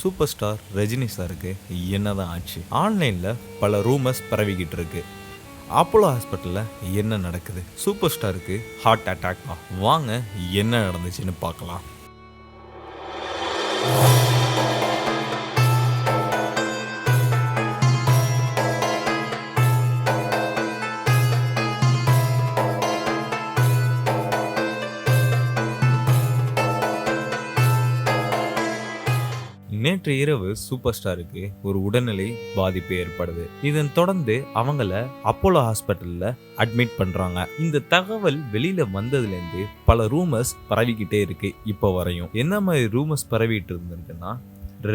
Super star Rajini சாருக்கு என்னதான் ஆச்சு? ஆன்லைன்ல பல ரூமர்ஸ் பரவிக்கிட்டு இருக்கு. அப்போலோ ஹாஸ்பிட்டல்ல என்ன நடக்குது? சூப்பர் ஸ்டாருக்கு ஹார்ட் அட்டாக்கா? வாங்க என்ன நடந்துச்சுன்னு பார்க்கலாம். நேற்று இரவு சூப்பர் ஸ்டாருக்கு ஒரு உடல்நிலை பாதிப்பு ஏற்படுது. இதன் தொடர்ந்து அவங்கள அப்போலோ ஹாஸ்பிட்டல்ல அட்மிட் பண்றாங்க. இந்த தகவல் வெளியில வந்ததுல இருந்து பல ரூமர்ஸ் பரவிக்கிட்டே இருக்கு. இப்போ வரையும் என்ன மாதிரி ரூமர்ஸ் பரவிட்டு இருந்திருக்குன்னா,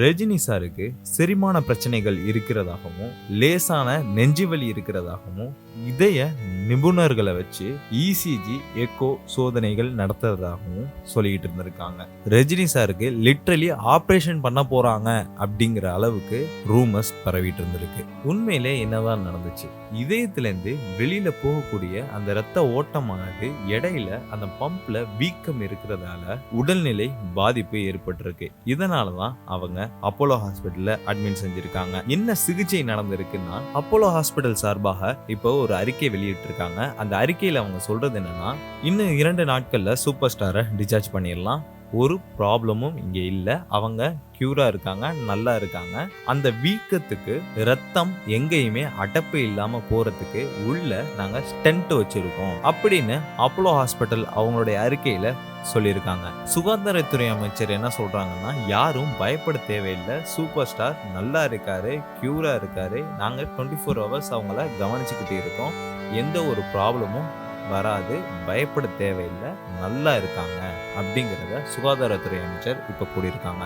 ரஜினி சாருக்கு செரிமான பிரச்சனைகள் இருக்கிறதாகவும், லேசான நெஞ்சுவலி இருக்கிறதாகவும், இதய நிபுணர்களை வச்சு இசிஜி எக்கோ சோதனைகள் நடத்துறதாகவும் சொல்லிட்டு இருந்திருக்காங்க. ரஜினி சாருக்கு லிட்ரலி ஆபரேஷன் பண்ண போறாங்க அப்படிங்கிற அளவுக்கு ரூமர்ஸ் பரவிட்டு இருந்திருக்கு. உண்மையிலே என்னதான் நடந்துச்சு? இதயத்திலிருந்து வெளியில போகக்கூடிய அந்த இரத்த ஓட்டமானது இடையில அந்த பம்ப்ல வீக்கம் இருக்கிறதால உடல்நிலை பாதிப்பு ஏற்பட்டிருக்கு. இதனாலதான் அவங்க அப்போலோ ஹாஸ்பிட்டல்ல அட்மிட் செஞ்சிருக்காங்க. என்ன சிகிச்சை நடந்திருக்குன்னா, அப்போலோ ஹாஸ்பிட்டல் சார்பாக இப்போ ஒரு அறிக்கை வெளியிட்டு இருக்காங்க. அந்த அறிக்கையில அவங்க சொல்றது என்னன்னா, இன்னும் 2 நாட்கள்ல சூப்பர் ஸ்டாரை டிஸ்சார்ஜ் பண்ணிடலாம். ஒரு ப்ராப்ளமும் இங்க இல்ல. அவங்க கியூரா இருக்காங்க, நல்லா இருக்காங்க. அந்த வீக்கத்துக்கு ரத்தம் எங்கேயுமே அடப்பு இல்லாம போறதுக்கு உள்ள நாங்க ஸ்டென்ட் வச்சிருக்கோம் அப்படின்னு அப்போலோ ஹாஸ்பிட்டல் அவங்களுடைய அறிக்கையில சொல்லியிருக்காங்க. சுகாதாரத்துறை அமைச்சர் என்ன சொல்றாங்கன்னா, யாரும் பயப்பட தேவையில்லை, சூப்பர் ஸ்டார் நல்லா இருக்காரு, கியூரா இருக்காரு, நாங்க 24 hours அவங்கள கவனிச்சுக்கிட்டு இருக்கோம், எந்த ஒரு ப்ராப்ளமும் வராது, பயப்பட தேவையில்லை, நல்லா இருக்காங்க அப்படிங்கிறத சுகாதாரத்துறை அமைச்சர் இப்போ கூறியிருக்காங்க.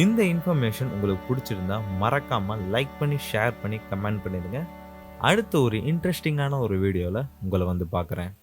இந்த இன்ஃபர்மேஷன் உங்களுக்கு பிடிச்சிருந்தா மறக்காம லைக் பண்ணி, ஷேர் பண்ணி, கமெண்ட் பண்ணிடுங்க. அடுத்த ஒரு இன்ட்ரெஸ்டிங்கான ஒரு வீடியோவில் உங்களை வந்து பார்க்குறேன்.